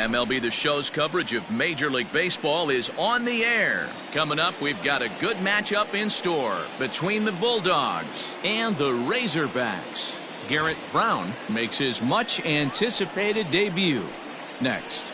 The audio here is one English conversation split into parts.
MLB The Show's coverage of Major League Baseball is on the air. Coming up, we've got a good matchup in store between the Bulldogs and the Razorbacks. Garrett Brown makes his much-anticipated debut. Next.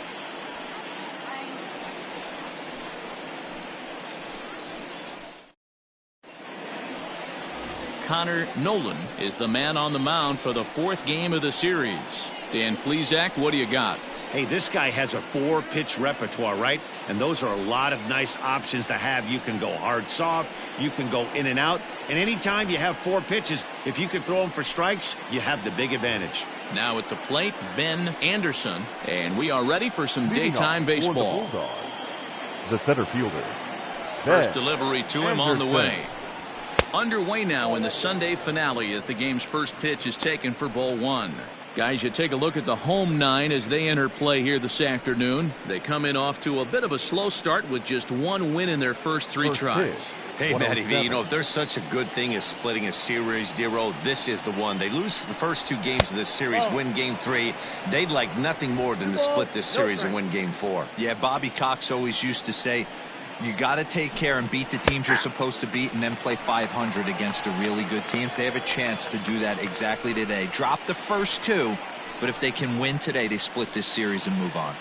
Connor Nolan is the man on the mound for the fourth game of the series. Dan Plesac, what do you got? Hey, this guy has a 4-pitch repertoire, right? And those are a lot of nice options to have. You can go hard, soft. You can go in and out. And anytime you have 4 pitches, if you can throw them for strikes, you have the big advantage. Now at the plate, Ben Anderson. And we are ready for some daytime baseball. The center fielder. First delivery to him on the way. Underway now in the Sunday finale as the game's first pitch is taken for ball 1. Guys, you take a look at the home 9 as they enter play here this afternoon. They come in off to a bit of a slow start with just 1 win in their first 3 tries. Hey, Matty V, you know, if there's such a good thing as splitting a series, Dero, this is the one. They lose the first 2 games of this series, win game 3. They'd like nothing more than to split this series and win game 4. Yeah, Bobby Cox always used to say, you got to take care and beat the teams you're supposed to beat and then play 500 against the really good teams. They have a chance to do that exactly today. Drop the first 2, but if they can win today, they split this series and move on.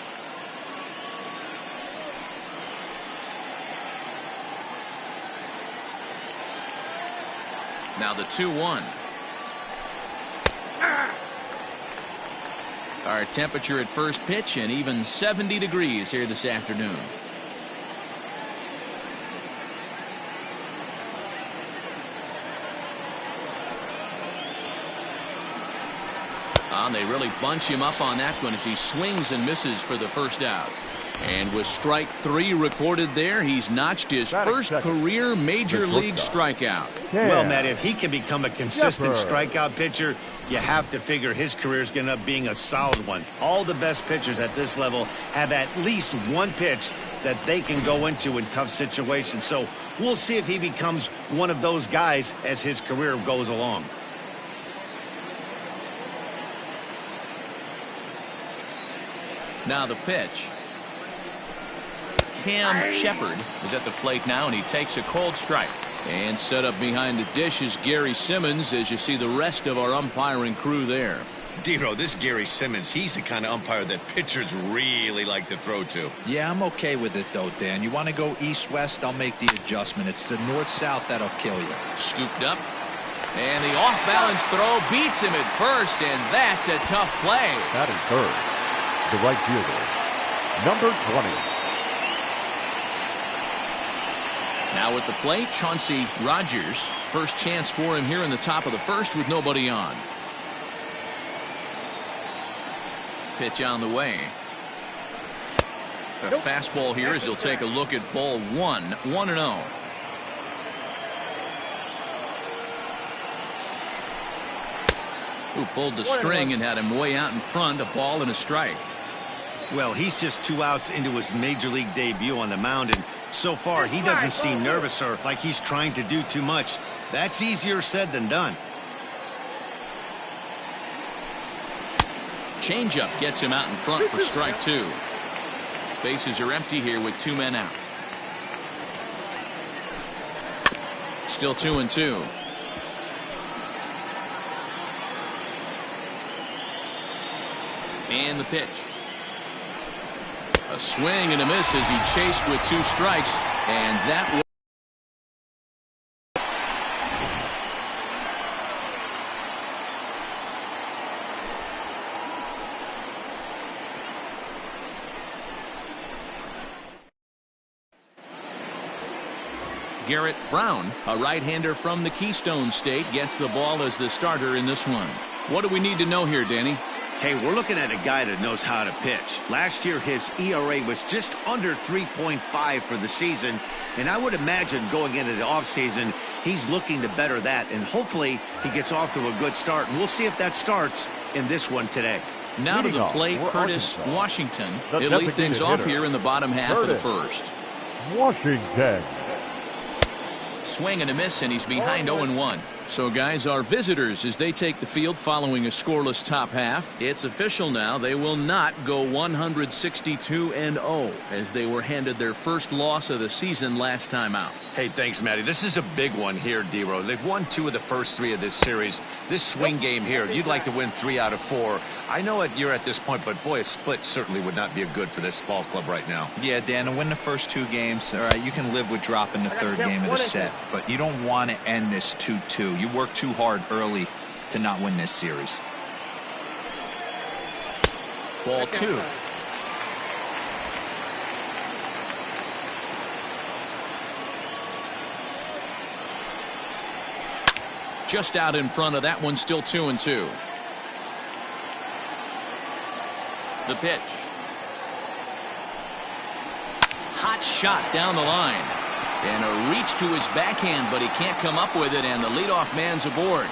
Now the 2-1. Our temperature at first pitch and even 70 degrees here this afternoon. They really bunch him up on that one as he swings and misses for the first out. And with strike 3 recorded there, he's notched his first career major league strikeout. Well, Matt, if he can become a consistent strikeout pitcher, you have to figure his career is going to end up being a solid one. All the best pitchers at this level have at least 1 pitch that they can go into in tough situations. So we'll see if he becomes one of those guys as his career goes along. Now the pitch. Cam Shepard is at the plate now, and he takes a cold strike. And set up behind the dish is Gary Simmons as you see the rest of our umpiring crew there. Dero, this Gary Simmons, he's the kind of umpire that pitchers really like to throw to. Yeah, I'm okay with it, though, Dan. You want to go east-west, I'll make the adjustment. It's the north-south that'll kill you. Scooped up. And the off-balance throw beats him at first, and that's a tough play. That is third. The right fielder, number 20. Now at the plate, Chauncey Rogers. First chance for him here in the top of the first with nobody on. Pitch on the way. A fastball here as he'll take a look at ball 1, 1-0. Who pulled the string and had him way out in front, a ball and a strike. Well, he's just 2 outs into his major league debut on the mound, and so far he doesn't seem nervous or like he's trying to do too much. That's easier said than done. Changeup gets him out in front for strike 2. Bases are empty here with 2 men out. Still 2-2. And the pitch. A swing and a miss as he chased with 2 strikes, and that was Garrett Brown, a right-hander from the Keystone State, gets the ball as the starter in this one. What do we need to know here, Danny? Hey, we're looking at a guy that knows how to pitch. Last year, his ERA was just under 3.5 for the season, and I would imagine going into the offseason, he's looking to better that, and hopefully he gets off to a good start. And we'll see if that starts in this one today. Now to the plate, Curtis Washington. He'll lead things off here in the bottom half of the first. Washington. Swing and a miss, and he's behind 0-1. So, guys, our visitors, as they take the field following a scoreless top half, it's official now. They will not go 162-0 as they were handed their first loss of the season last time out. Hey, thanks, Matty. This is a big one here, D-Row. They've won 2 of the first 3 of this series. This swing game here, you'd like to win 3 out of 4. I know you're at this point, but boy, a split certainly would not be good for this ball club right now. Yeah, Dan, to win the first 2 games, all right, you can live with dropping the 3rd game of the set, but you don't want to end this 2-2. You work too hard early to not win this series. Ball 2. Just out in front of that one, still 2-2. The pitch. Hot shot down the line. And a reach to his backhand, but he can't come up with it, and the leadoff man's aboard.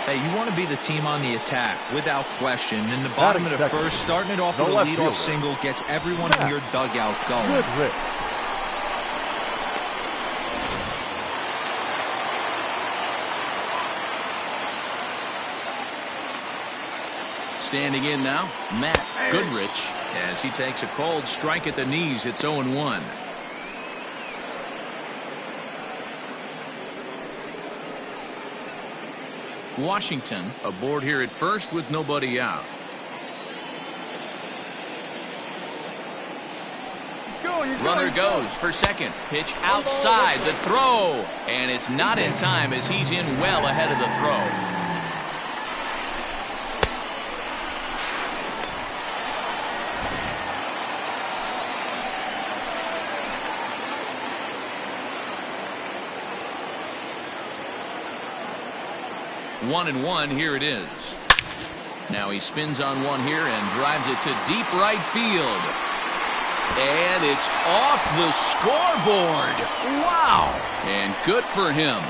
Hey, you want to be the team on the attack, without question. In the bottom of the first, starting it off with a leadoff single gets everyone in your dugout going. Good hit. Standing in now, Matt Goodrich, as he takes a called strike at the knees. It's 0-1. Washington aboard here at first with nobody out. Runner goes for second. Pitch outside. The throw. And it's not in time as he's in well ahead of the throw. One and one, here it is. Now he spins on one here and drives it to deep right field. And it's off the scoreboard. Wow. And good for him.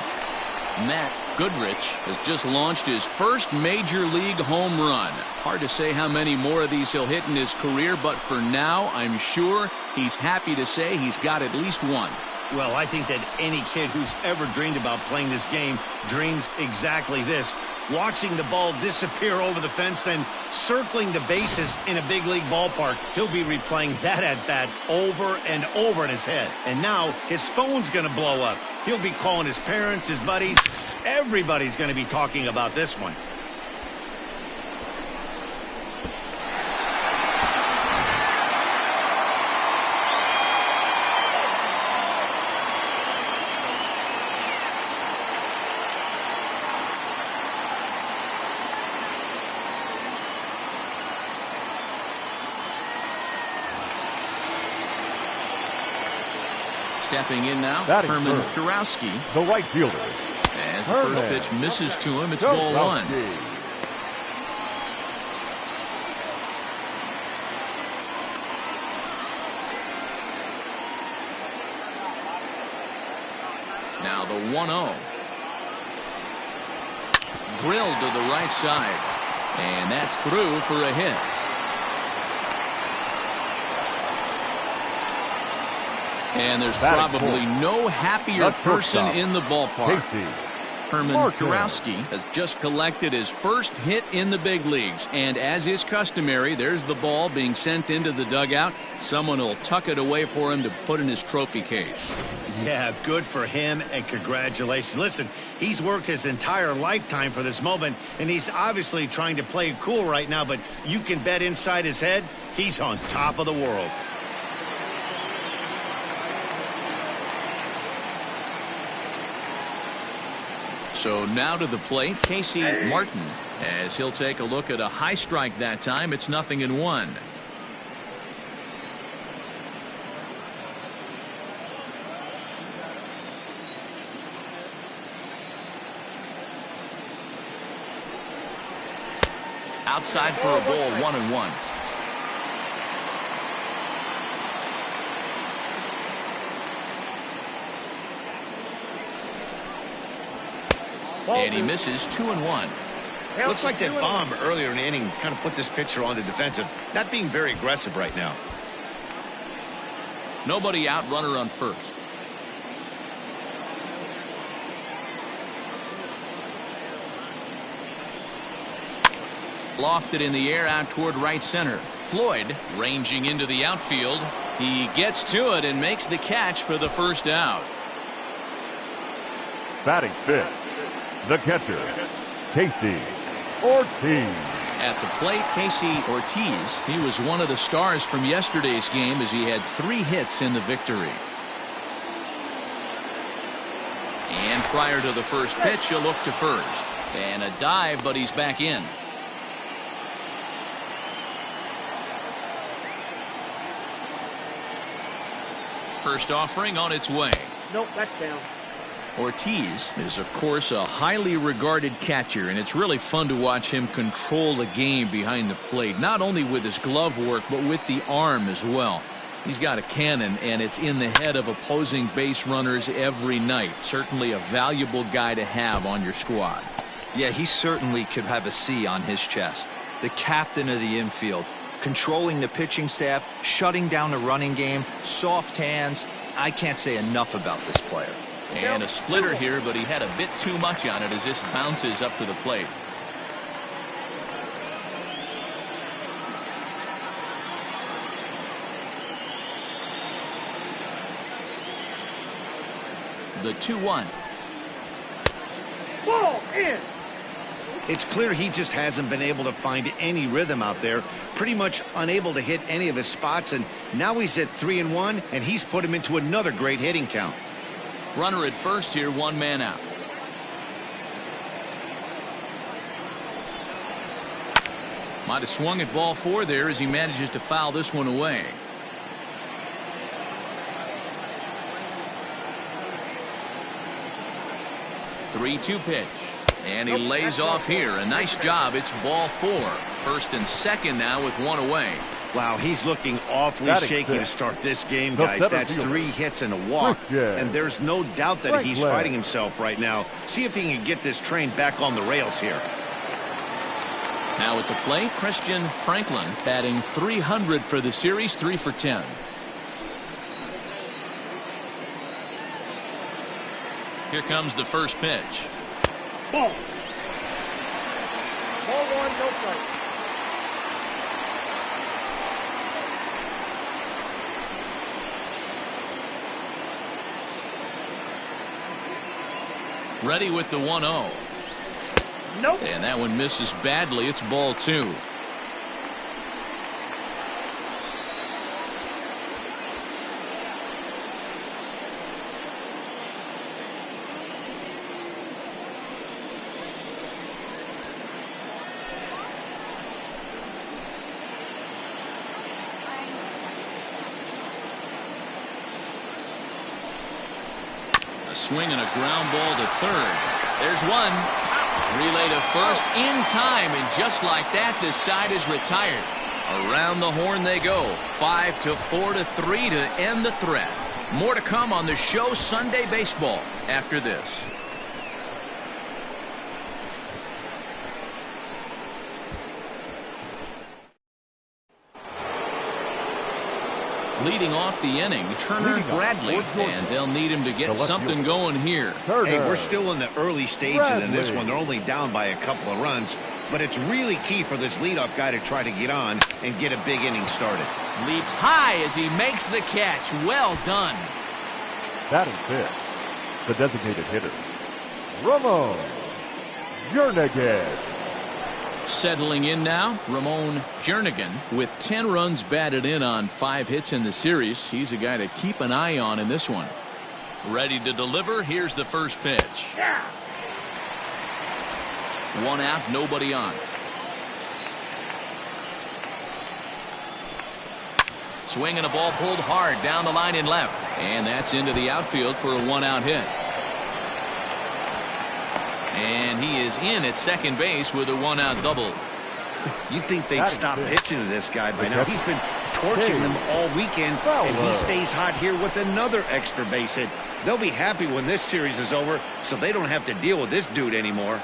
Matt Goodrich has just launched his first major league home run. Hard to say how many more of these he'll hit in his career, but for now, I'm sure he's happy to say he's got at least one. Well, I think that any kid who's ever dreamed about playing this game dreams exactly this. Watching the ball disappear over the fence, then circling the bases in a big league ballpark. He'll be replaying that at bat over and over in his head. And now his phone's going to blow up. He'll be calling his parents, his buddies. Everybody's going to be talking about this one. Stepping in now, Herman Kurowski. The right fielder. As the first pitch misses to him, it's ball 1. Now the 1-0. Drilled to the right side. And that's through for a hit. And there's probably no happier person in the ballpark. Herman Kurowski has just collected his first hit in the big leagues. And as is customary, there's the ball being sent into the dugout. Someone will tuck it away for him to put in his trophy case. Yeah, good for him, and congratulations. Listen, he's worked his entire lifetime for this moment, and he's obviously trying to play it cool right now, but you can bet inside his head, he's on top of the world. So now to the plate, Casey Martin, as he'll take a look at a high strike that time. It's 0-1. Outside for a ball, 1-1. And he misses 2-1. Looks like that bomb earlier in the inning kind of put this pitcher on the defensive, not being very aggressive right now. Nobody out, runner on first. Lofted in the air out toward right center. Floyd ranging into the outfield. He gets to it and makes the catch for the first out. Batting fifth, the catcher, Casey Ortiz. At the plate, Casey Ortiz. He was one of the stars from yesterday's game as he had 3 hits in the victory. And prior to the first pitch, a look to first. And a dive, but he's back in. First offering on its way. Nope, that's down. Ortiz is, of course, a highly regarded catcher, and it's really fun to watch him control the game behind the plate, not only with his glove work, but with the arm as well. He's got a cannon, and it's in the head of opposing base runners every night. Certainly a valuable guy to have on your squad. Yeah, he certainly could have a C on his chest. The captain of the infield, controlling the pitching staff, shutting down the running game, soft hands. I can't say enough about this player. And a splitter here, but he had a bit too much on it as this bounces up to the plate. The 2-1. Ball in. It's clear he just hasn't been able to find any rhythm out there. Pretty much unable to hit any of his spots, and now he's at 3-1, and he's put him into another great hitting count. Runner at first here, 1 man out. Might have swung at ball 4 there as he manages to foul this one away. Three-two pitch. And he lays off here. A nice job. It's ball 4. First and second now with 1 away. Wow, he's looking awfully shaky to start this game, guys. That's 3 hits and a walk, and there's no doubt that he's fighting himself right now. See if he can get this train back on the rails here. Now at the plate, Christian Franklin batting 300 for the series, 3 for 10. Here comes the first pitch. Ball. Ball 1, no strike. Ready with the 1-0. Nope. And that one misses badly. It's ball 2. A swing and a ground ball to third. There's one. Relay to first in time, and just like that, this side is retired. Around the horn they go. 5-4 to 3 to end the threat. More to come on the show Sunday Baseball after this. Leading off the inning, Turner Bradley, and they'll need him to get something going here. Hey, we're still in the early stages in this one. They're only down by a couple of runs, but it's really key for this leadoff guy to try to get on and get a big inning started. Leaps high as he makes the catch. Well done. Batting fifth, the designated hitter, Ramon Jernigan. Settling in now, Ramon Jernigan with 10 runs batted in on 5 hits in the series. He's a guy to keep an eye on in this one. Ready to deliver. Here's the first pitch. Yeah. 1 out, nobody on. Swinging a ball pulled hard down the line in left. And that's into the outfield for a 1-out hit. And he is in at second base with a 1-out double. You'd think they'd stop pitching to this guy by now. He's been torching them all weekend, and he stays hot here with another extra base hit. They'll be happy when this series is over, so they don't have to deal with this dude anymore.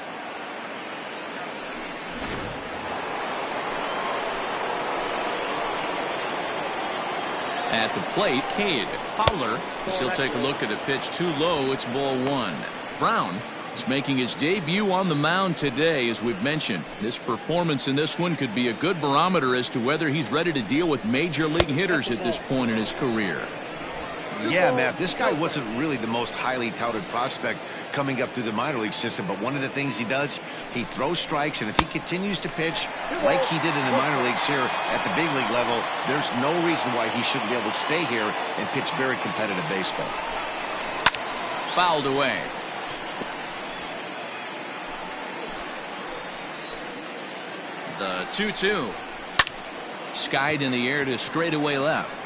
At the plate, Cade Fowler. He'll take a look at a pitch too low. It's ball 1. Brown He's making his debut on the mound today, as we've mentioned. This performance in this one could be a good barometer as to whether he's ready to deal with major league hitters at this point in his career. Yeah, Matt, this guy wasn't really the most highly touted prospect coming up through the minor league system, but one of the things he does, he throws strikes, and if he continues to pitch like he did in the minor leagues here at the big league level, there's no reason why he shouldn't be able to stay here and pitch very competitive baseball. Fouled away. The 2-2. Skied in the air to straightaway left.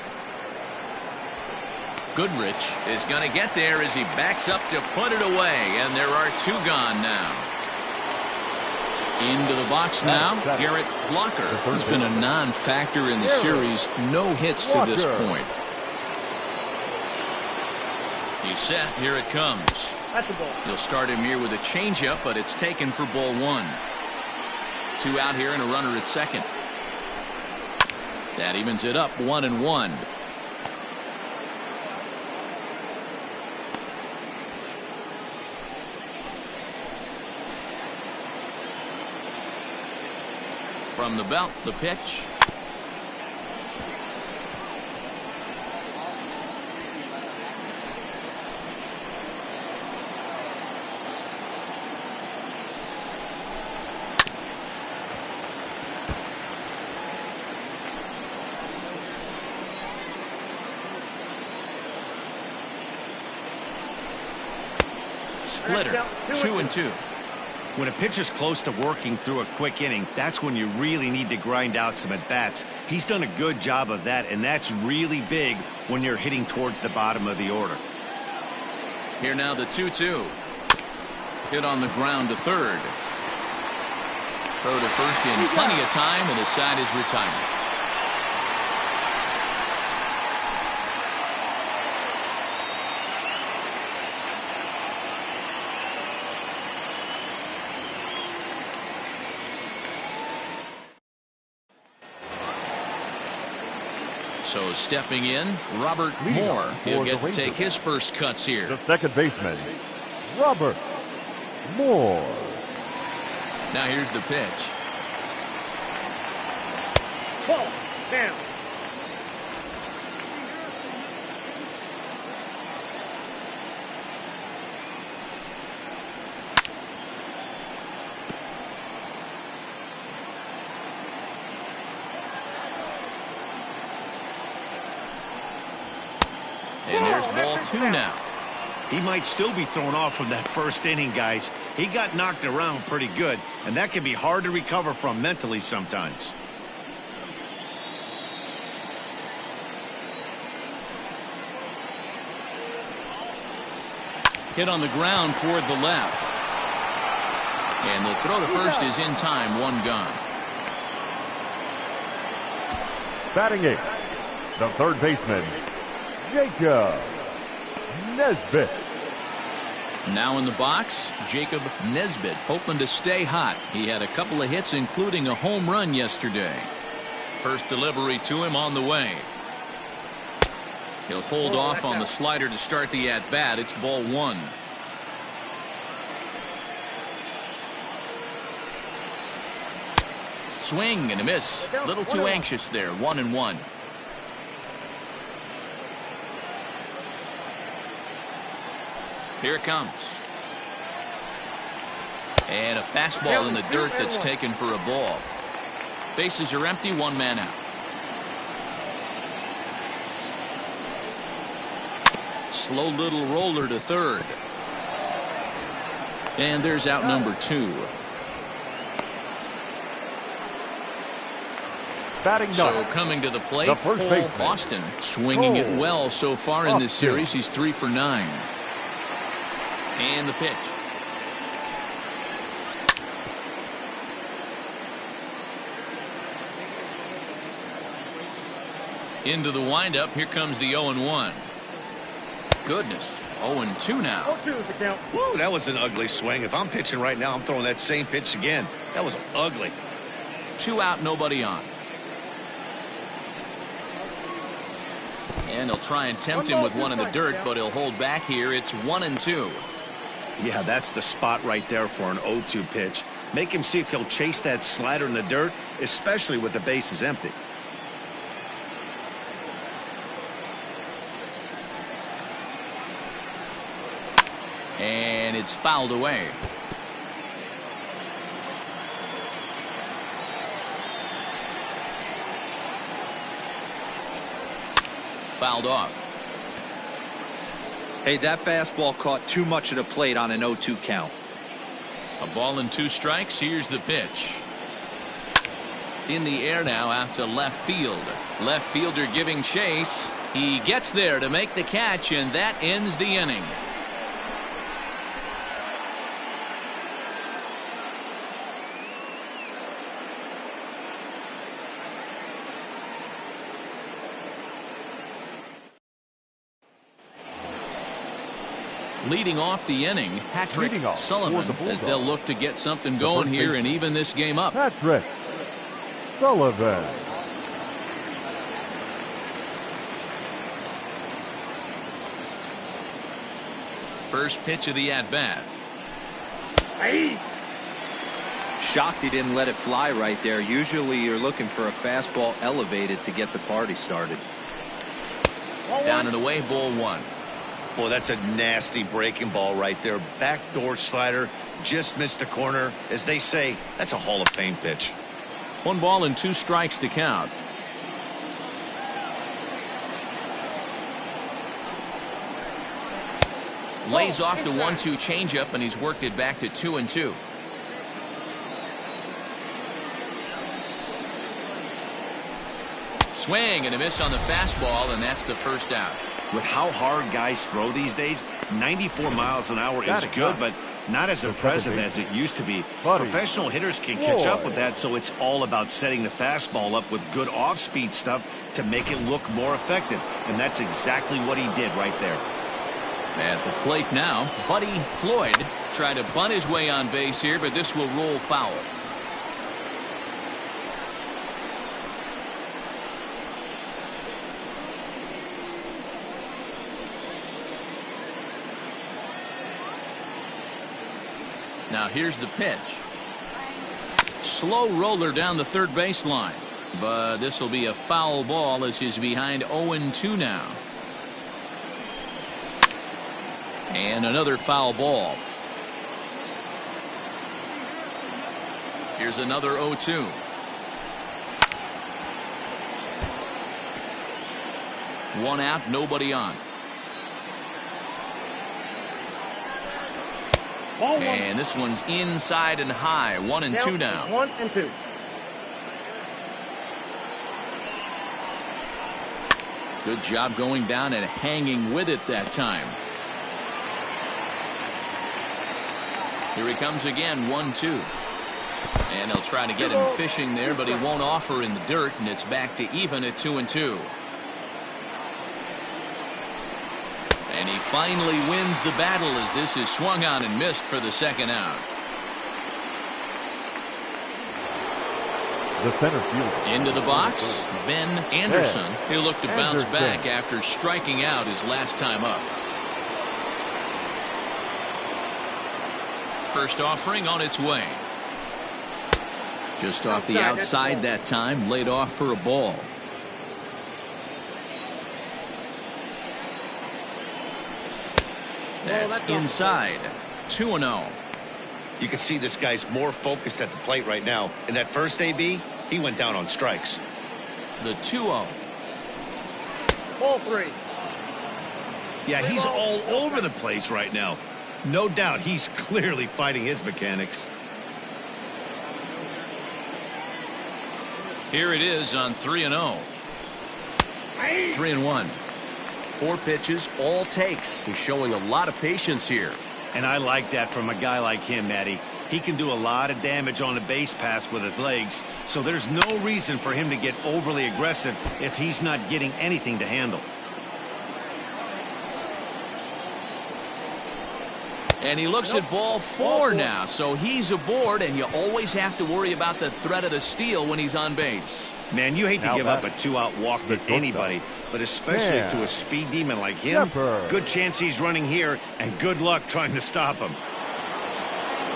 Goodrich is going to get there as he backs up to put it away, and there are two gone now. Into the box now, Garrett Blocker. He's been a non-factor in the series. No hits to this point. He's set. Here it comes. That's a ball. He'll start him here with a changeup, but it's taken for ball one. Two out here and a runner at second. That evens it up, 1-1. From the belt, the pitch. Splitter, 2-2. When a pitcher's close to working through a quick inning, that's when you really need to grind out some at-bats. He's done a good job of that, and that's really big when you're hitting towards the bottom of the order. Here now the 2-2. Hit on the ground to third. Throw to first in plenty of time, and his side is retired. So stepping in, Robert Moore. He'll get to take his first cuts here. The second baseman, Robert Moore. Now here's the pitch. Ball. Down. And there's ball two now. He might still be thrown off from that first inning, guys. He got knocked around pretty good, and that can be hard to recover from mentally sometimes. Hit on the ground toward the left. And the throw to first is in time, one gone. Batting eighth, the third baseman, Jacob Nesbitt. Now in the box, Jacob Nesbitt, hoping to stay hot. He had a couple of hits, including a home run yesterday. First delivery to him on the way. He'll hold off on the slider to start the at-bat. It's ball one. Swing and a miss. A little too anxious there. 1-1. Here it comes. And a fastball in the dirt that's taken for a ball. Bases are empty, one man out. Slow little roller to third. And there's out number two. Batting So ninth, coming to the plate, the first Cole baseman, Austin swinging it Cole well so far in this Austin. series. He's 3 for 9. And the pitch. Into the windup. Here comes the 0-1. Goodness. 0-2 now. 0-2 is the count. Woo, that was an ugly swing. If I'm pitching right now, I'm throwing that same pitch again. That was ugly. 2 out, nobody on. And he'll try and tempt him with one in the dirt, but he'll hold back here. It's 1-2. Yeah, that's the spot right there for an 0-2 pitch. Make him see if he'll chase that slider in the dirt, especially with the bases empty. And it's fouled away. Fouled off. Hey, that fastball caught too much of the plate on an 0-2 count. A ball and 2 strikes. Here's the pitch. In the air now out to left field. Left fielder giving chase. He gets there to make the catch, and that ends the inning. Leading off the inning, Patrick Sullivan, as they'll look to get something going here and even this game up. Patrick Sullivan. First pitch of the at-bat. Shocked he didn't let it fly right there. Usually you're looking for a fastball elevated to get the party started. Down and away, ball 1. Boy, that's a nasty breaking ball right there. Backdoor slider, just missed the corner. As they say, that's a Hall of Fame pitch. 1 ball and 2 strikes to count. Lays off the 1-2 changeup, and he's worked it back to 2-2. Swing and a miss on the fastball, and that's the first out. With how hard guys throw these days, 94 miles an hour is good, but not as impressive as it used to be. Professional hitters can catch up with that, so it's all about setting the fastball up with good off-speed stuff to make it look more effective, and that's exactly what he did right there. At the plate now, Buddy Floyd tried to bunt his way on base here, but this will roll foul. Now here's the pitch. Slow roller down the third baseline, but this will be a foul ball as he's behind 0-2 now. And another foul ball. Here's another 0-2. One out, nobody on. And this one's inside and high. 1-2 now. 1-2. Good job going down and hanging with it that time. Here he comes again, 1-2. And they'll try to get him fishing there, but he won't offer in the dirt, and it's back to even at 2-2. And he finally wins the battle as this is swung on and missed for the second out. The center fielder. Into the box, Ben Anderson. He'll look to bounce back after striking out his last time up. First offering on its way. Just off the outside that time, laid off for a ball. That's inside. 2-0. You can see this guy's more focused at the plate right now. In that first AB, he went down on strikes. The 2-0. Ball 3. Yeah, he's all over the place right now. No doubt he's clearly fighting his mechanics. Here it is on 3-0. 3-1. 4 pitches, all takes. He's showing a lot of patience here. And I like that from a guy like him, Matty. He can do a lot of damage on a base pass with his legs, so there's no reason for him to get overly aggressive if he's not getting anything to handle. And he looks at ball 4 now, so he's aboard, and you always have to worry about the threat of the steal when he's on base. Man, you hate to give up a 2-out walk to anybody, but especially to a speed demon like him. Good chance he's running here, and good luck trying to stop him.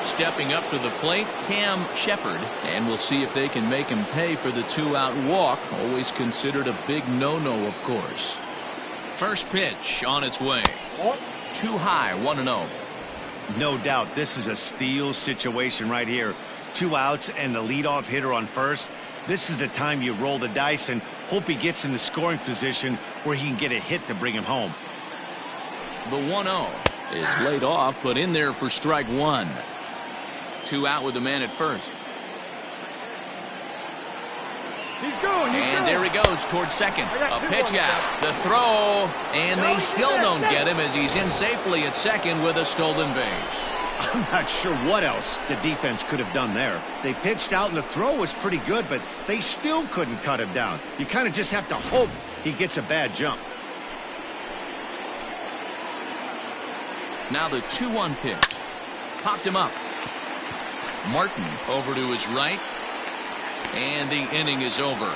Stepping up to the plate, Cam Shepard, and we'll see if they can make him pay for the 2-out walk. Always considered a big no-no, of course. First pitch on its way. Too high, 1-0. No doubt this is a steal situation right here. 2 outs and the leadoff hitter on first. This is the time you roll the dice and hope he gets in the scoring position where he can get a hit to bring him home. The 1-0 is laid off, but in there for strike 1. 2 out with the man at first. He's going. And there he goes towards second. A pitch out. The throw. And they still don't get him as he's in safely at second with a stolen base. I'm not sure what else the defense could have done there. They pitched out and the throw was pretty good, but they still couldn't cut him down. You kind of just have to hope he gets a bad jump. Now the 2-1 pitch. Popped him up. Martin over to his right. And the inning is over.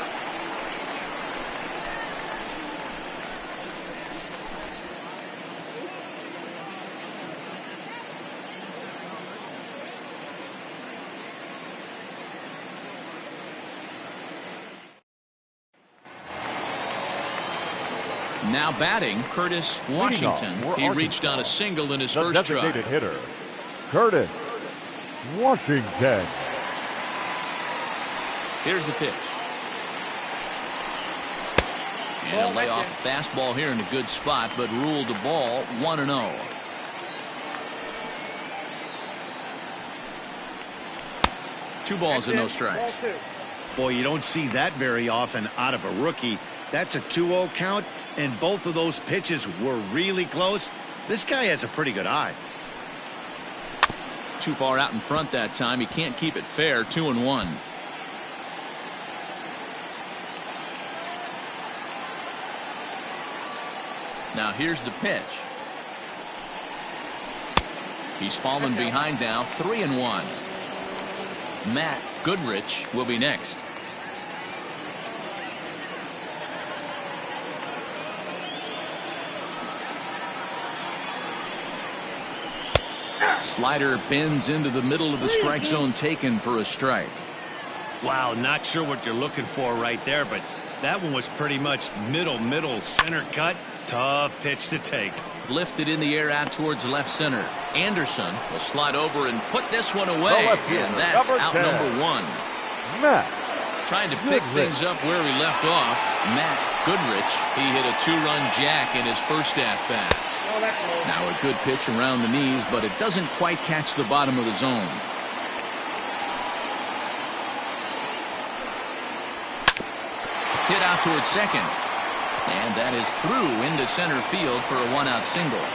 Now batting, Curtis Washington. He reached on a single in his first try. Designated hitter, Curtis Washington. Here's the pitch. And a layoff fastball here in a good spot, but ruled the ball 1-0. Two balls and no strikes. Boy, you don't see that very often out of a rookie. That's a 2-0 count, and both of those pitches were really close. This guy has a pretty good eye. Too far out in front that time. He can't keep it fair. 2-1. Now here's the pitch. He's fallen behind now. 3-1. Matt Goodrich will be next. Slider bends into the middle of the strike zone, taken for a strike. Wow, not sure what you're looking for right there, but that one was pretty much middle center cut. Tough pitch to take. Lifted in the air out towards left center. Anderson will slide over and put this one away, and that's out number 1. Matt Trying to pick things up where he left off. Matt Goodrich, he hit a 2-run jack in his first at-bat. Now a good pitch around the knees, but it doesn't quite catch the bottom of the zone. Hit out towards second. And that is through into center field for a 1-out single.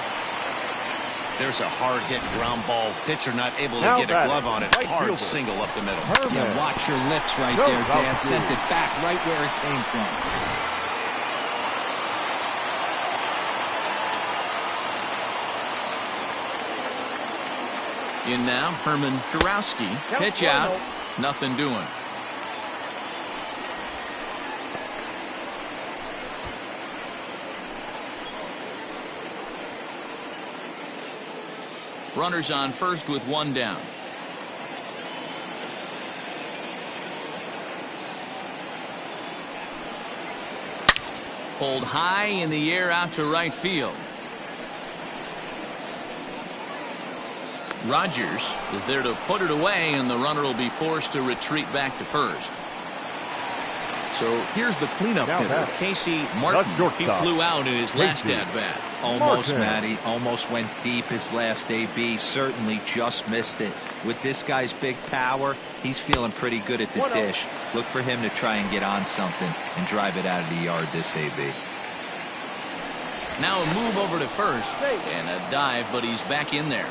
There's a hard-hit ground ball. Pitcher not able to get a glove on it. Hard single up the middle. Yeah, watch your lips right there, Dan. Sent it back right where it came from. In now, Herman Kurowski. Pitch out. Nothing doing. Runners on first with 1 down. Pulled high in the air out to right field. Rogers is there to put it away, and the runner will be forced to retreat back to first. So here's the cleanup hitter, Casey Martin. He flew out in his last at-bat. Almost, Matty. Almost went deep his last AB. Certainly just missed it. With this guy's big power, he's feeling pretty good at the dish. Look for him to try and get on something and drive it out of the yard this AB. Now a move over to first and a dive, but he's back in there.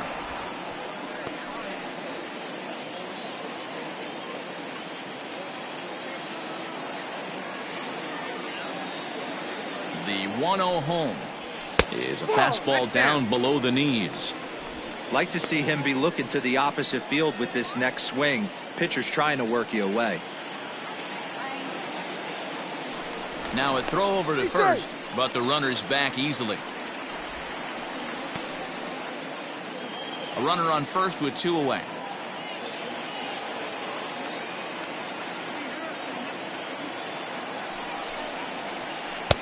The 1-0 home is a fastball down below the knees. Like to see him be looking to the opposite field with this next swing. Pitcher's trying to work you away. Now a throw over to first, but the runner's back easily. A runner on first with 2 away.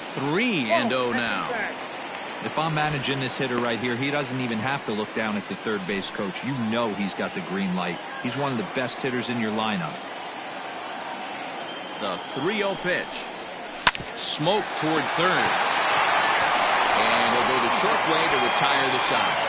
Three and 0 now. If I'm managing this hitter right here, he doesn't even have to look down at the third base coach. You know he's got the green light. He's one of the best hitters in your lineup. The 3-0 pitch. Smoke toward third. And he'll go the short way to retire the side.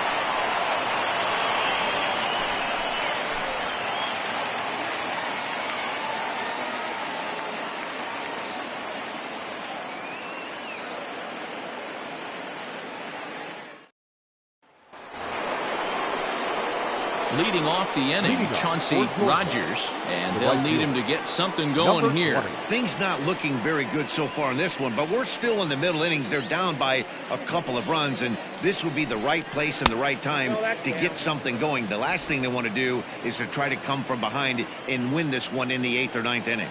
Leading off the inning, Chauncey Rogers, and they'll need him to get something going here. Things not looking very good so far in this one, but we're still in the middle innings. They're down by a couple of runs, and this would be the right place and the right time to get something going. The last thing they want to do is to try to come from behind and win this one in the 8th or 9th inning.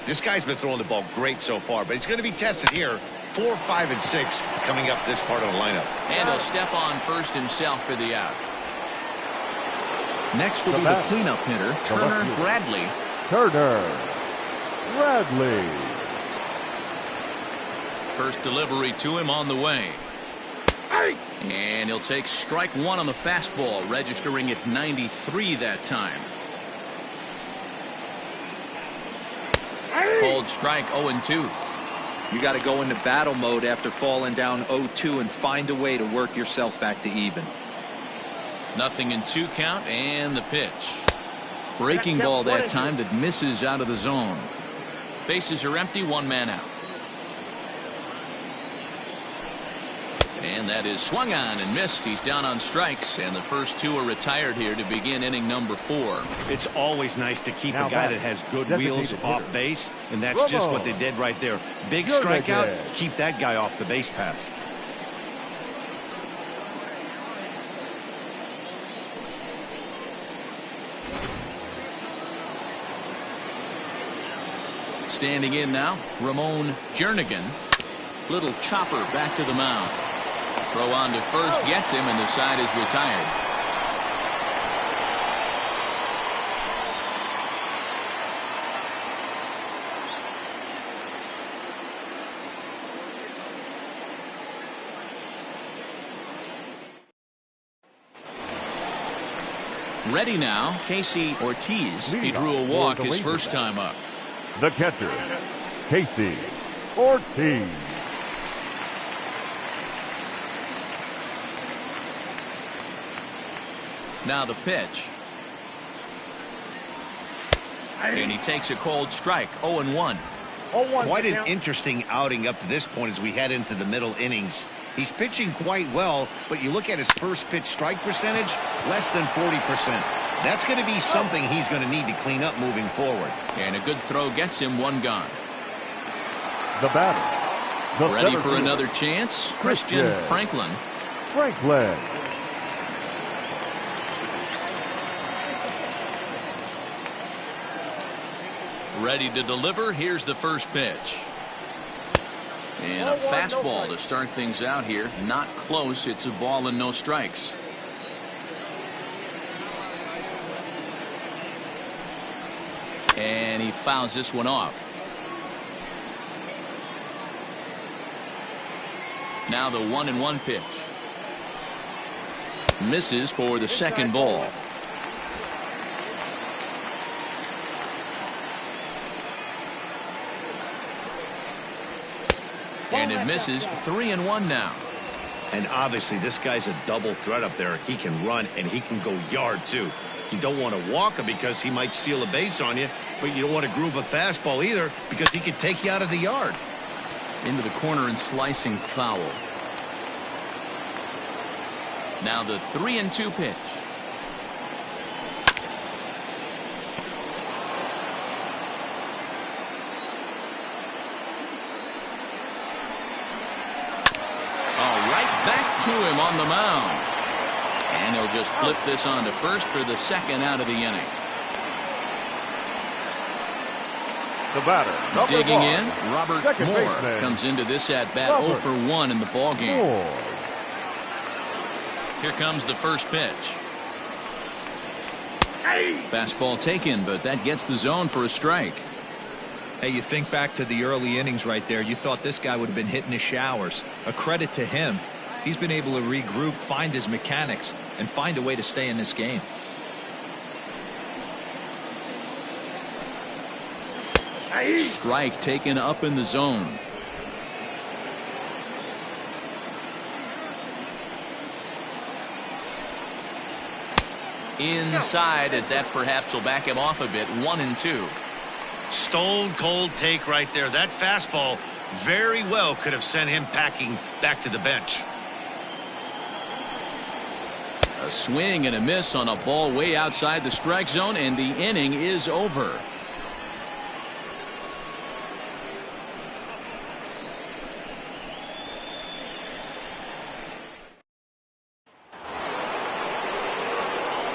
This guy's been throwing the ball great so far, but he's going to be tested here. 4, 5, and 6 coming up this part of the lineup. And he'll step on first himself for the out. Next will be the cleanup hitter, Turner Bradley. Turner Bradley. First delivery to him on the way. And he'll take strike 1 on the fastball, registering at 93 that time. Called strike 0-2. You got to go into battle mode after falling down 0-2 and find a way to work yourself back to even. Nothing in 2 count, and the pitch. Breaking ball that time that misses out of the zone. Bases are empty, 1 man out. And that is swung on and missed. He's down on strikes, and the first 2 are retired here to begin inning number 4. It's always nice to keep a guy that has good wheels off base, and that's just what they did right there. Big strikeout, keep that guy off the base path. Standing in now, Ramon Jernigan. Little chopper back to the mound. Throw on to first, gets him, and the side is retired. Ready now, Casey Ortiz. He drew a walk his first time up. The catcher, Casey Ortiz. Now the pitch. And he takes a cold strike, 0-1. Quite an interesting outing up to this point as we head into the middle innings. He's pitching quite well, but you look at his first pitch strike percentage, less than 40%. That's going to be something he's going to need to clean up moving forward. And a good throw gets him 1 gone. The batter. Ready for another chance? Christian Franklin. Franklin. Ready to deliver. Here's the first pitch. And a fastball to start things out here. Not close. It's a ball and no strikes. And he fouls this one off. Now the 1-1 pitch. Misses for the second ball. And it misses. 3-1 now. And obviously this guy's a double threat up there. He can run and he can go yard too. You don't want to walk him because he might steal a base on you, but you don't want to groove a fastball either because he could take you out of the yard. Into the corner and slicing foul. Now the 3-2 pitch. All right, back to him on the mound. And they'll just flip this on to first for the second out of the inning. The batter, number Digging 1, in, Robert second Moore baseman, comes into this at-bat Robert 0 for 1 in the ballgame. Moore. Here comes the first pitch. Fastball taken, but that gets the zone for a strike. Hey, you think back to the early innings right there. You thought this guy would have been hitting his showers. A credit to him. He's been able to regroup, find his mechanics, and find a way to stay in this game. Strike taken up in the zone. Inside, as that perhaps will back him off a bit. 1-2. Stone cold take right there. That fastball very well could have sent him packing back to the bench. A swing and a miss on a ball way outside the strike zone, and the inning is over.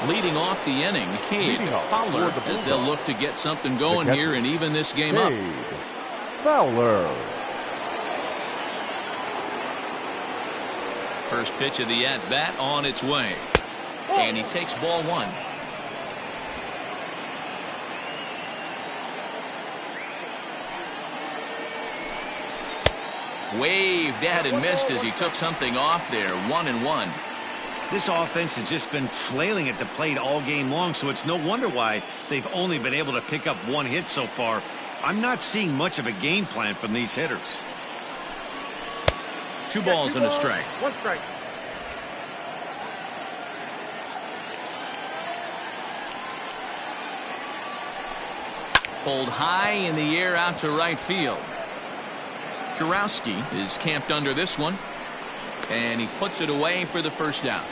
Leading off the inning, Cade Fowler, as they'll look to get something going here and even this game up. Fowler. First pitch of the at-bat on its way. And he takes ball 1. Waved at and missed as he took something off there. 1-1. This offense has just been flailing at the plate all game long, so it's no wonder why they've only been able to pick up 1 hit so far. I'm not seeing much of a game plan from these hitters. 2 balls and a strike. 1 strike. Pulled high in the air out to right field. Kurowski is camped under this one, and he puts it away for the first out.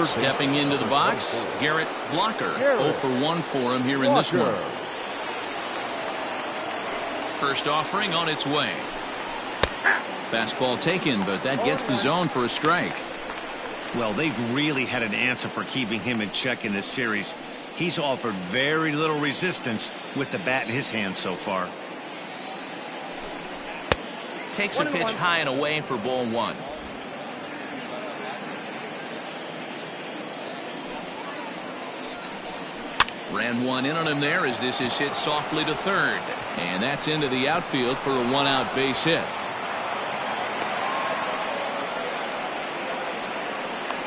Stepping into the box, Garrett Blocker. 0 for 1 for him here in this one. First offering on its way. Fastball taken, but that gets the zone for a strike. Well, they've really had an answer for keeping him in check in this series. He's offered very little resistance with the bat in his hand so far. Takes a pitch high and away for ball 1. Ran one in on him there as this is hit softly to third. And that's into the outfield for a 1-out base hit.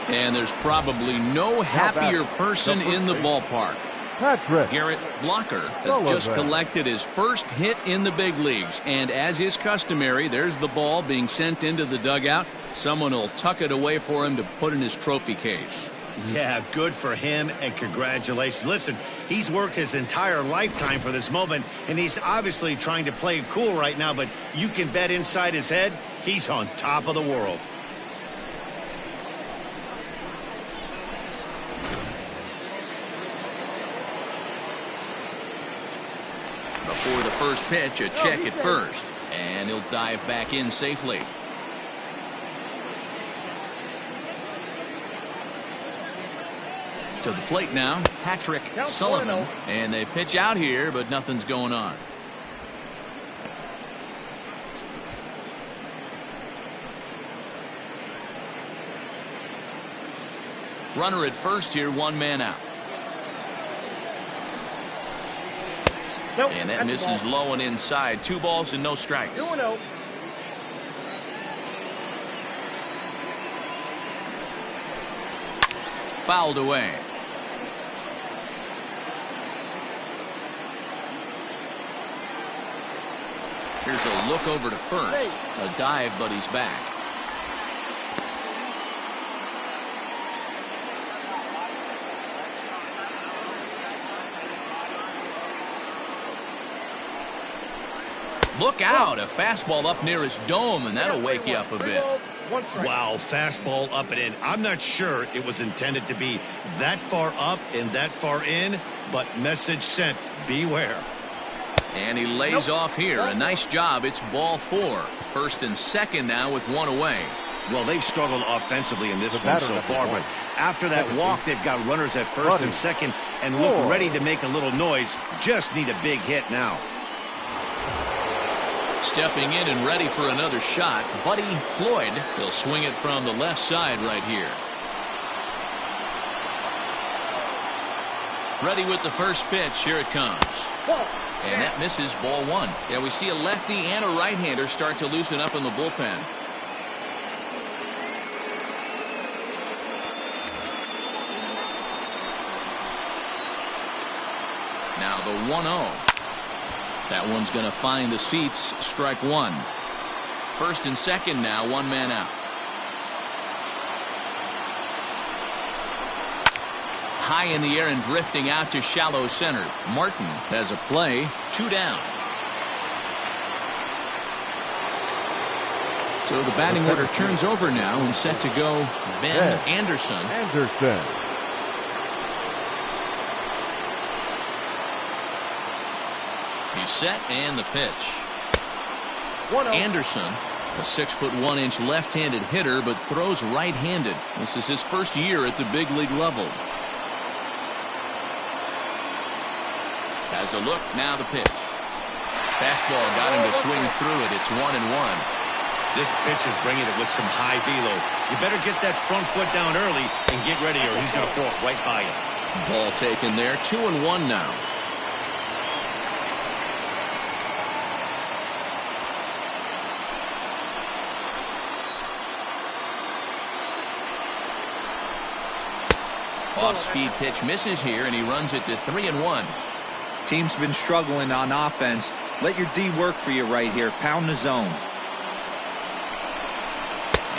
And there's probably no happier person in the ballpark. Patrick Garrett Blocker has just collected his first hit in the big leagues. And as is customary, there's the ball being sent into the dugout. Someone will tuck it away for him to put in his trophy case. Yeah, good for him, and congratulations. Listen, he's worked his entire lifetime for this moment, and he's obviously trying to play it cool right now, but you can bet inside his head, he's on top of the world. Before the first pitch, a check at first, and he'll dive back in safely. To the plate now, Patrick Sullivan, and they pitch out here, but nothing's going on. Runner at first here, 1 man out. And that misses low and inside. 2 balls and no strikes. 2-0. Fouled away. Here's a look over to first. A dive, but he's back. Look out, a fastball up near his dome, and that'll wake you up a bit. Wow, fastball up and in. I'm not sure it was intended to be that far up and that far in, but message sent, beware. And he lays off here. A nice job. It's ball 4 First and second now with one away. Well, they've struggled offensively in this one so far, but after that walk, they've got runners at first and second and look ready to make a little noise. Just need a big hit now. Stepping in and ready for another shot, Buddy Floyd. He'll swing it from the left side right here. Ready with the first pitch. Here it comes. And that misses, ball one. Yeah, we see a lefty and a right-hander start to loosen up in the bullpen. Now the 1-0. That one's going to find the seats. Strike one. First and second now, one man out. High in the air and drifting out to shallow center. Martin has a play. 2 down. So the batting order turns over now and set to go Ben Anderson. He's set and the pitch. Anderson, a 6'1" left-handed hitter, but throws right-handed. This is his first year at the big league level. Has a look, now the pitch. Fastball got him to swing through it. It's 1-1. This pitch is bringing it with some high velo. You better get that front foot down early and get ready or he's going to throw it right by you. Ball taken there. 2-1 now. Off-speed pitch misses here, and he runs it to 3-1. Team's been struggling on offense. Let your D work for you right here. Pound the zone.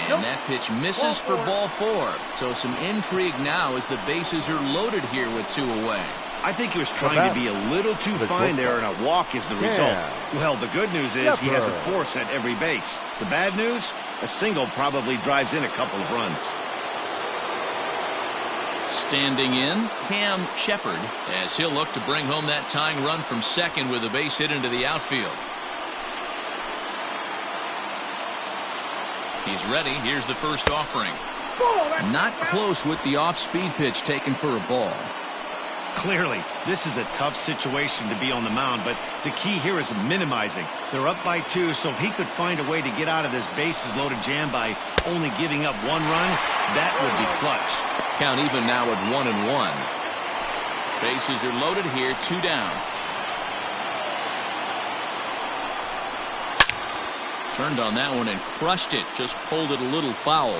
And that pitch misses for ball 4. So some intrigue now as the bases are loaded here with 2 away. I think he was trying to be a little too fine there, and a walk is the result. Well, the good news is he has a force at every base. The bad news, a single probably drives in a couple of runs. Standing in, Cam Shepard, as he'll look to bring home that tying run from second with a base hit into the outfield. He's ready. Here's the first offering. Not close with the off-speed pitch taken for a ball. Clearly, this is a tough situation to be on the mound, but the key here is minimizing. They're up by 2, so if he could find a way to get out of this bases-loaded jam by only giving up 1 run, that would be clutch. Count even now at 1-1. Bases are loaded here, 2 down. Turned on that one and crushed it. Just pulled it a little foul.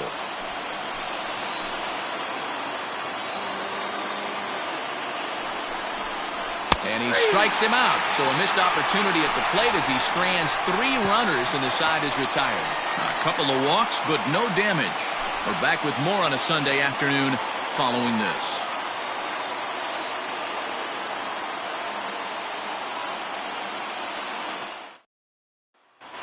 And he strikes him out. So a missed opportunity at the plate as he strands 3 runners and the side is retired. A couple of walks, but no damage. We're back with more on a Sunday afternoon following this.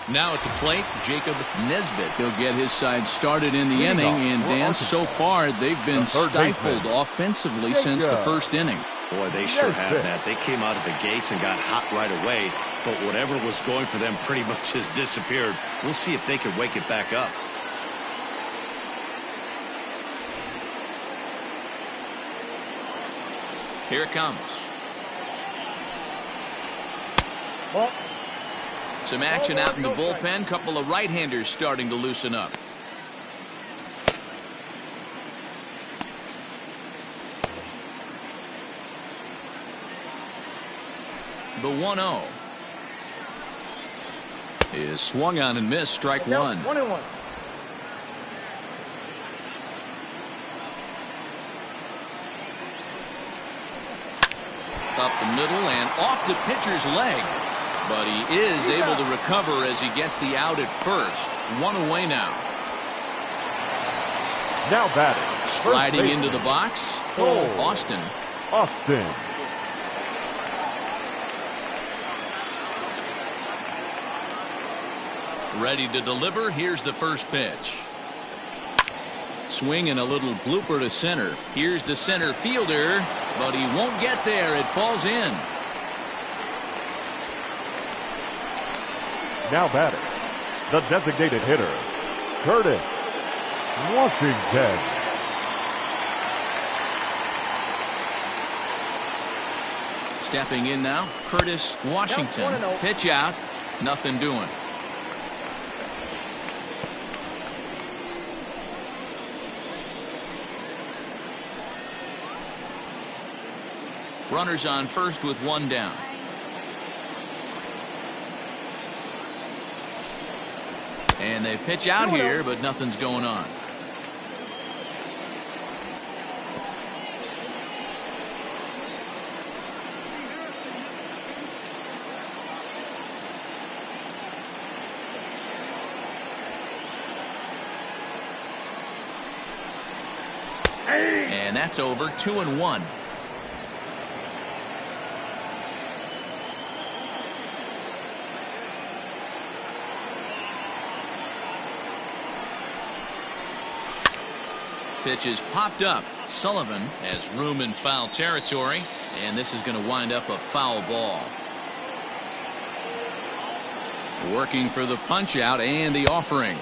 Now at the plate, Jacob Nesbitt. He'll get his side started in the inning, and Dan, so far they've been stifled offensively since the first inning. Boy, they sure have, Matt. They came out of the gates and got hot right away, but whatever was going for them pretty much has disappeared. We'll see if they can wake it back up. Here it comes. Some action out in the bullpen. Couple of right-handers starting to loosen up. The 1-0 is swung on and missed. Strike one. 1-1. Up the middle and off the pitcher's leg. But he is able to recover as he gets the out at first. 1 away now. Now batting. Sliding into the box. Austin. Ready to deliver. Here's the first pitch. Swing and a little blooper to center. Here's the center fielder, but he won't get there. It falls in. Now batting. the designated hitter, Curtis Washington. Stepping in now, Curtis Washington. Pitch out, nothing doing. Runners on first with one down. And they pitch out here, but nothing's going on. And that's over. 2-1. Pitch is popped up. Sullivan has room in foul territory, and this is going to wind up a foul ball. Working for the punch out and the offering.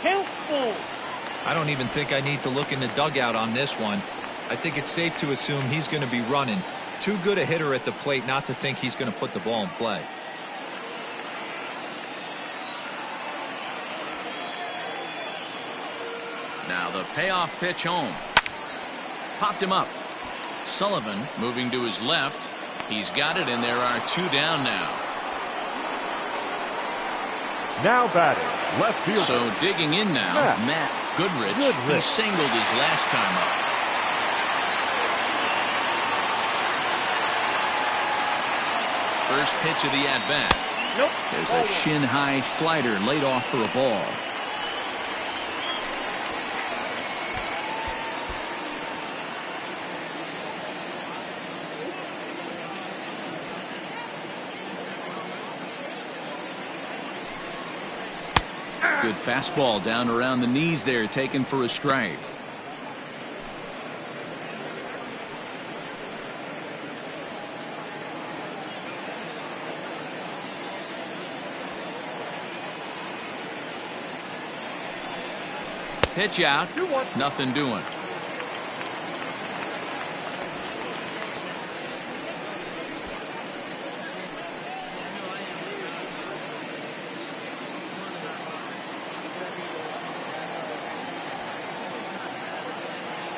I don't even think I need to look in the dugout on this one. I think it's safe to assume he's going to be running. Too good a hitter at the plate not to think he's going to put the ball in play. Now the payoff pitch home. Popped him up. Sullivan moving to his left. He's got it, and there are two down now. Now batting, left fielder. So digging in now, Matt Goodrich. He singled his last time up. First pitch of the at-bat. Nope. There's a shin-high slider laid off for a ball. Good fastball down around the knees there, taken for a strike. Pitch out, nothing doing.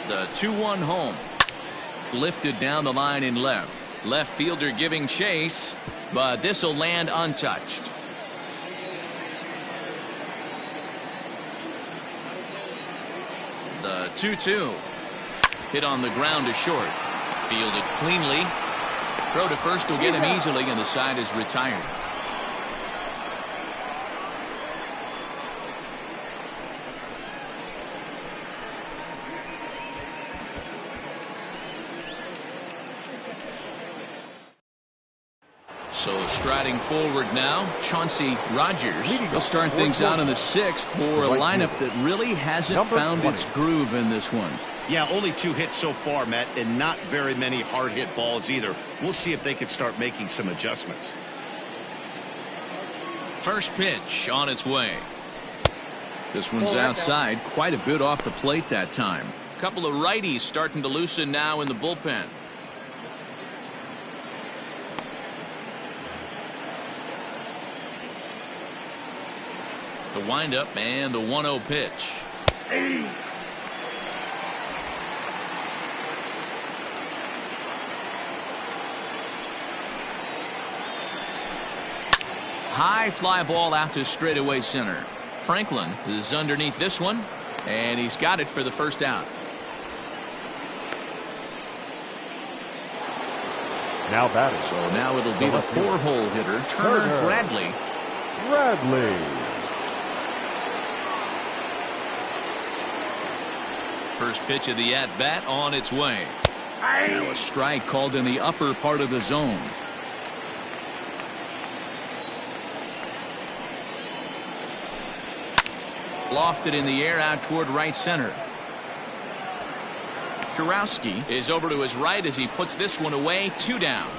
The 2-1 home. Lifted down the line in left. Left fielder giving chase, but this will land untouched. The 2-2. Hit on the ground to short. Fielded cleanly. Throw to first will get him easily, and the side is retired. So striding forward now, Chauncey Rogers will start things out in the sixth for a lineup that really hasn't found its groove in this one. Yeah, only 2 hits so far, Matt, and not very many hard hit balls either. We'll see if they can start making some adjustments. First pitch on its way. This one's outside, quite a bit off the plate that time. A couple of righties starting to loosen now in the bullpen. The windup and the 1-0 pitch. High fly ball out to straightaway center. Franklin is underneath this one, and he's got it for the first out. Now batting. So now it'll be the 4-hole hitter, Turner Bradley. First pitch of the at-bat on its way. Now a strike called in the upper part of the zone. Lofted in the air out toward right center. Kurowski is over to his right as he puts this one away. 2 down.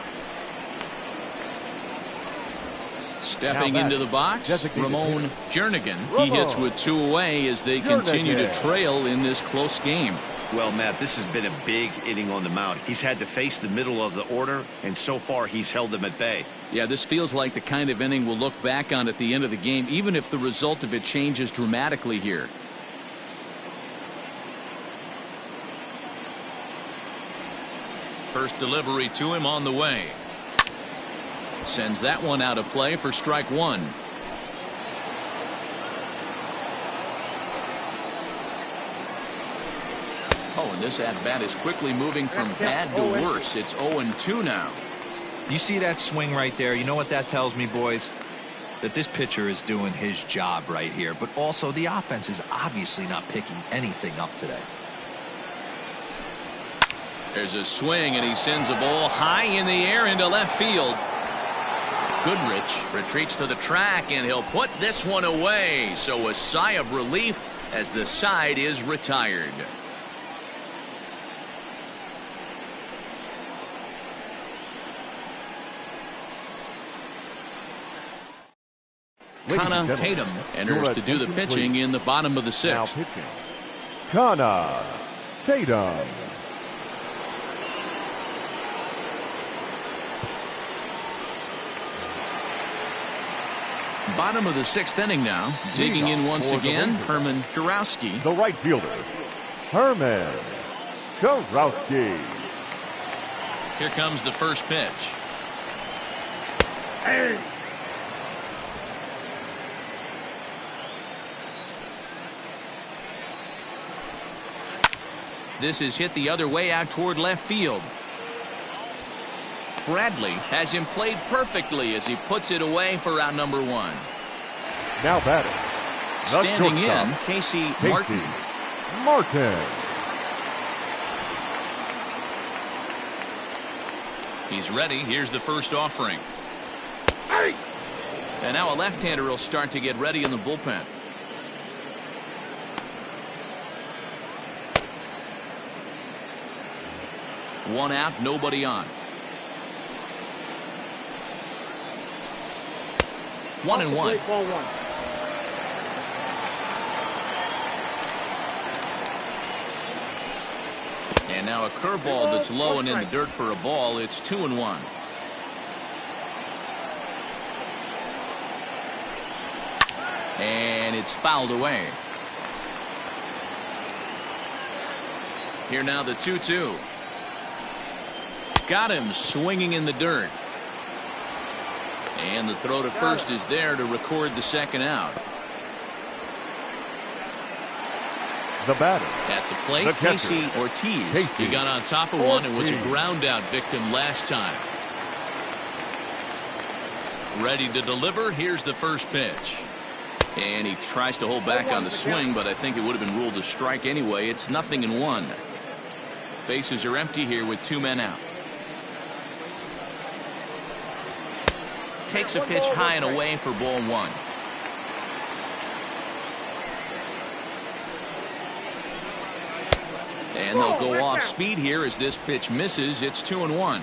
Stepping into the box, Ramon Jernigan. He hits with 2 away as they continue to trail in this close game. Well, Matt, this has been a big inning on the mound. He's had to face the middle of the order, and so far he's held them at bay. Yeah, this feels like the kind of inning we'll look back on at the end of the game, even if the result of it changes dramatically here. First delivery to him on the way. Sends that one out of play for strike 1. Oh, and this at-bat is quickly moving from bad to worse. It's 0-2 now. You see that swing right there? You know what that tells me, boys? That this pitcher is doing his job right here. But also, the offense is obviously not picking anything up today. There's a swing, and he sends a ball high in the air into left field. Goodrich retreats to the track, and he'll put this one away. So a sigh of relief as the side is retired. Connor Tatum enters to do the pitching in the bottom of the 6th. Now pitching, Connor Tatum. Bottom of the 6th inning now. Digging in once again, Herman Kurowski. The right fielder, Herman Kurowski. Here comes the first pitch. Hey. This is hit the other way out toward left field. Bradley has him played perfectly as he puts it away for out number 1. Now batting, standing in, Casey Martin. He's ready. Here's the first offering. Hey. And now a left-hander will start to get ready in the bullpen. One out, nobody on. 1-1. And now a curveball that's low and in the dirt for a ball. It's 2-1. And it's fouled away. Here now the 2-2. Got him swinging in the dirt. And the throw to first is there to record the second out. The batter. At the plate, the Casey Ortiz. He got on top of one and was a ground out victim last time. Ready to deliver. Here's the first pitch. And he tries to hold back on the swing, but I think it would have been ruled a strike anyway. It's 0-1. Bases are empty here with 2 men out. Takes a pitch high and away for ball 1. And they'll go off speed here as this pitch misses. It's 2-1.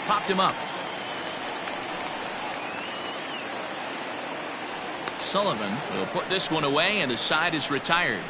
Popped him up. Sullivan will put this one away, and the side is retired.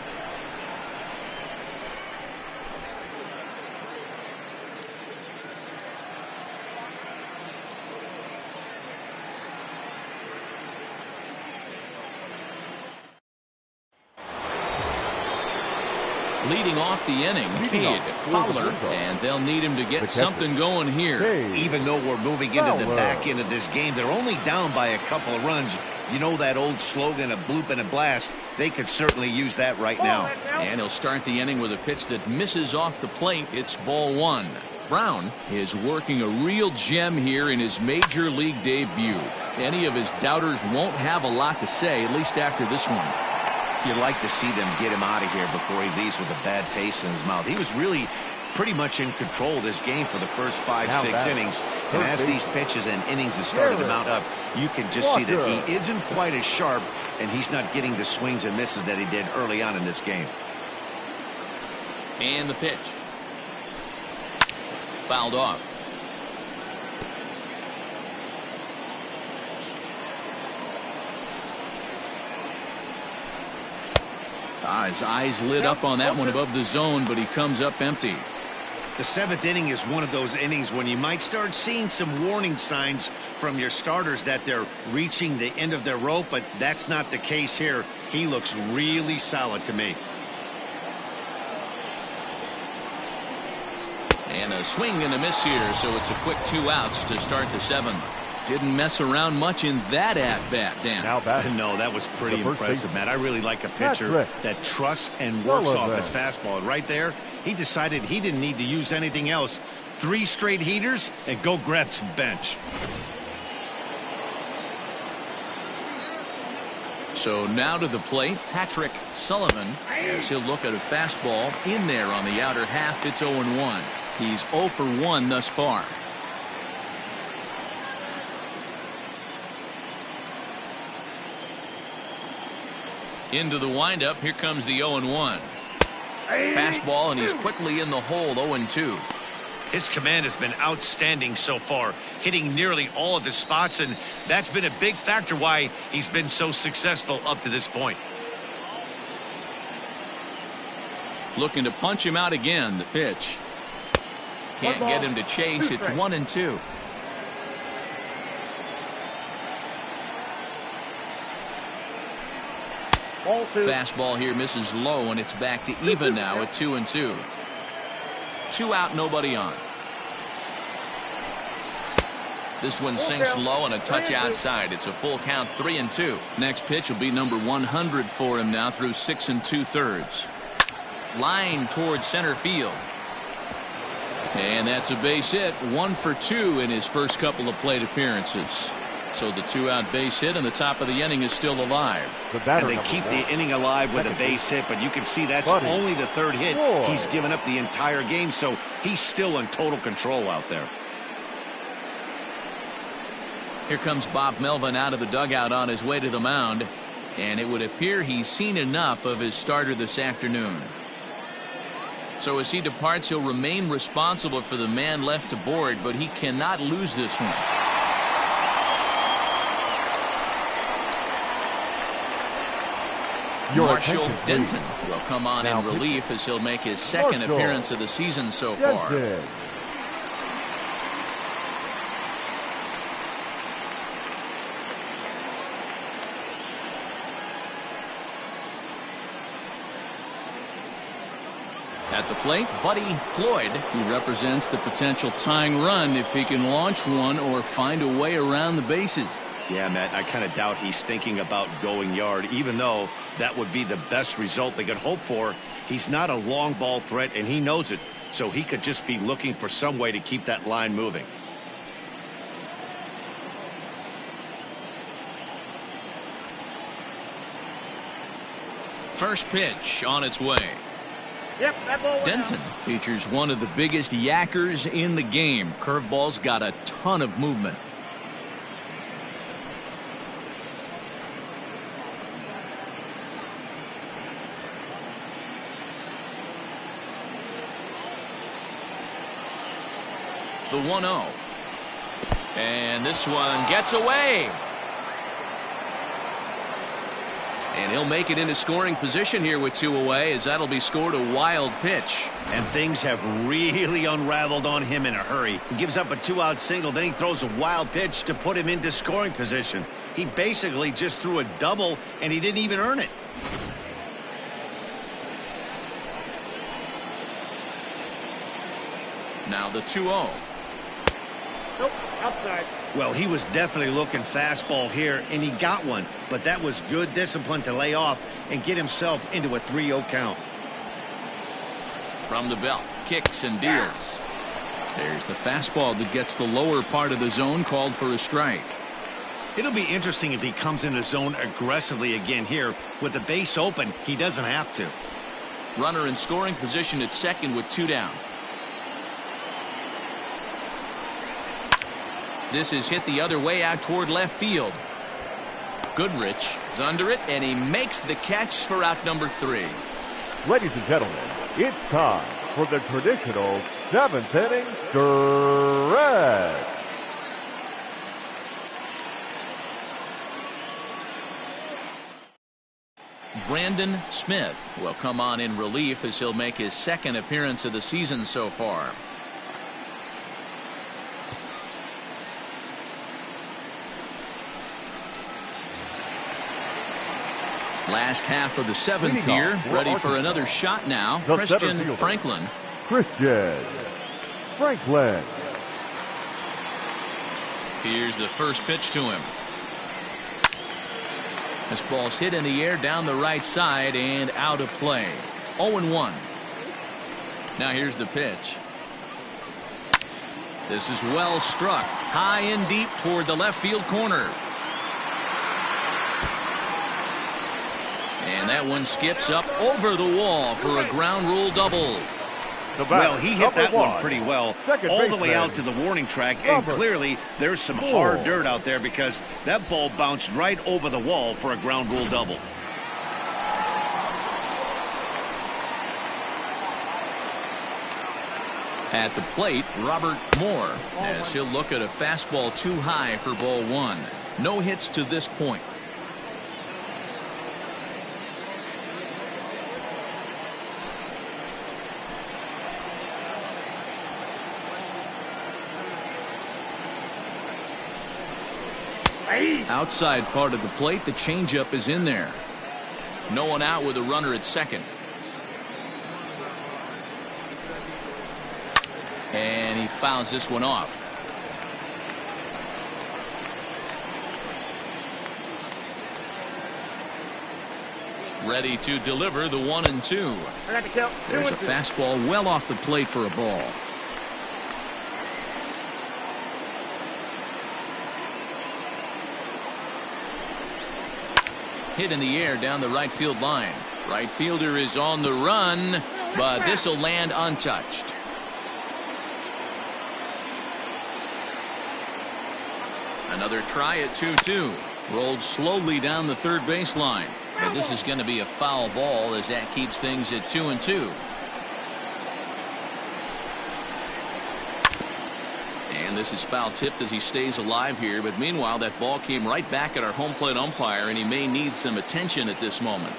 Leading off the inning, Cade Fowler, and they'll need him to get something going here. Even though we're moving into the back end of this game, they're only down by a couple of runs. You know that old slogan, a bloop and a blast. They could certainly use that right now. And he'll start the inning with a pitch that misses off the plate. It's ball 1. Brown is working a real gem here in his major league debut. Any of his doubters won't have a lot to say, at least after this one. You'd like to see them get him out of here before he leaves with a bad taste in his mouth. He was really pretty much in control of this game for the first 5-6 innings. And as these pitches and innings have started to mount up, you can just see that he isn't quite as sharp, and he's not getting the swings and misses that he did early on in this game. And the pitch. Fouled off. His eyes lit up on that one above the zone, but he comes up empty. The 7th inning is one of those innings when you might start seeing some warning signs from your starters that they're reaching the end of their rope, but that's not the case here. He looks really solid to me. And a swing and a miss here, so it's a quick 2 outs to start the 7th. Didn't mess around much in that at-bat, Dan. Now batting. No, that was pretty impressive, Matt. I really like a pitcher that trusts and works off his fastball. And right there, he decided he didn't need to use anything else. 3 straight heaters and go grab some bench. So now to the plate, Patrick Sullivan, as he'll look at a fastball in there on the outer half. It's 0-1. He's 0 for 1 thus far. Into the windup. Here comes the 0-1. Fastball, and he's quickly in the hole. 0-2. His command has been outstanding so far, hitting nearly all of his spots, and that's been a big factor why he's been so successful up to this point. Looking to punch him out again. The pitch. Can't get him to chase. It's 1-2. Fastball here misses low, and it's back to even now at 2-2. 2 out, nobody on. This one sinks low and a touch outside. It's a full count, 3-2. Next pitch will be number 100 for him now through 6 2/3. Line towards center field. And that's a base hit. 1 for 2 in his first couple of plate appearances. So the 2-out base hit, and the top of the inning is still alive. And they keep the inning alive with a base hit, but you can see that's only the 3rd hit he's given up the entire game, so he's still in total control out there. Here comes Bob Melvin out of the dugout on his way to the mound, and it would appear he's seen enough of his starter this afternoon. So as he departs, he'll remain responsible for the man left to board, but he cannot lose this one. Marshall Denton will come on in relief as he'll make his 2nd appearance of the season so far. At the plate, Buddy Floyd, who represents the potential tying run if he can launch one or find a way around the bases. Yeah, Matt, I kind of doubt he's thinking about going yard, even though that would be the best result they could hope for. He's not a long ball threat, and he knows it, so he could just be looking for some way to keep that line moving. First pitch on its way. Denton features one of the biggest yackers in the game. Curveball's got a ton of movement. The 1-0. And this one gets away. And he'll make it into scoring position here with 2 away, as that'll be scored a wild pitch. And things have really unraveled on him in a hurry. He gives up a 2-out single, then he throws a wild pitch to put him into scoring position. He basically just threw a double, and he didn't even earn it. Now the 2-0. Nope, outside. Well, he was definitely looking fastball here, and he got one. But that was good discipline to lay off and get himself into a 3-0 count. From the belt, kicks and deals. There's the fastball that gets the lower part of the zone, called for a strike. It'll be interesting if he comes in the zone aggressively again here. With the base open, he doesn't have to. Runner in scoring position at second with 2 down. This is hit the other way out toward left field. Goodrich is under it, and he makes the catch for out number 3. Ladies and gentlemen, it's time for the traditional 7th inning stretch. Brandon Smith will come on in relief as he'll make his second appearance of the season so far. Last half of the seventh here, ready for another shot now. Christian Franklin. Christian Franklin. Here's the first pitch to him. This ball's hit in the air down the right side and out of play. 0-1. Now here's the pitch. This is well struck, high and deep toward the left field corner. And that one skips up over the wall for a ground rule double. Well, he hit that one pretty well, all the way out to the warning track, and clearly there's some hard dirt out there because that ball bounced right over the wall for a ground rule double. At the plate, Robert Moore, as he'll look at a fastball too high for ball one. No hits to this point. Outside part of the plate, the changeup is in there. No one out with a runner at second. And he fouls this one off. Ready to deliver the 1-2. There's a fastball well off the plate for a ball. Hit in the air down the right field line. Right fielder is on the run, but this will land untouched. Another try at 2-2. Rolled slowly down the third baseline, but this is going to be a foul ball as that keeps things at 2-2. And this is foul tipped as he stays alive here, but meanwhile that ball came right back at our home plate umpire, and he may need some attention at this moment.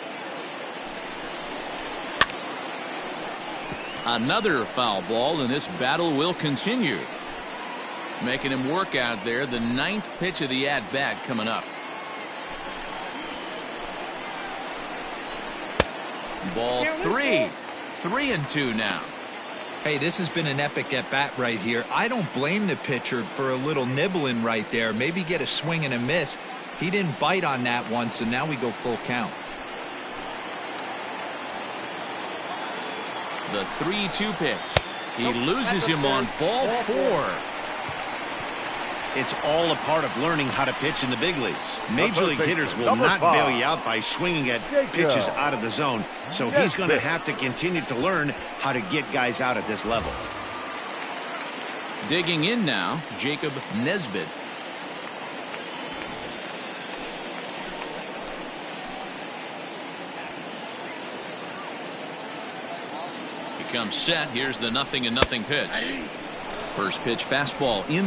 Another foul ball, and this battle will continue. Making him work out there. The 9th pitch of the at-bat coming up. Ball 3. 3-2 now. Hey, this has been an epic at-bat right here. I don't blame the pitcher for a little nibbling right there. Maybe get a swing and a miss. He didn't bite on that one, so now we go full count. The 3-2 pitch. He loses him on ball 4. It's all a part of learning how to pitch in the big leagues. Major league hitters will not bail you out by swinging at pitches out of the zone. So he's going to have to continue to learn how to get guys out at this level. Digging in now, Jacob Nesbitt. He comes set. Here's the 0-0 pitch. First pitch fastball in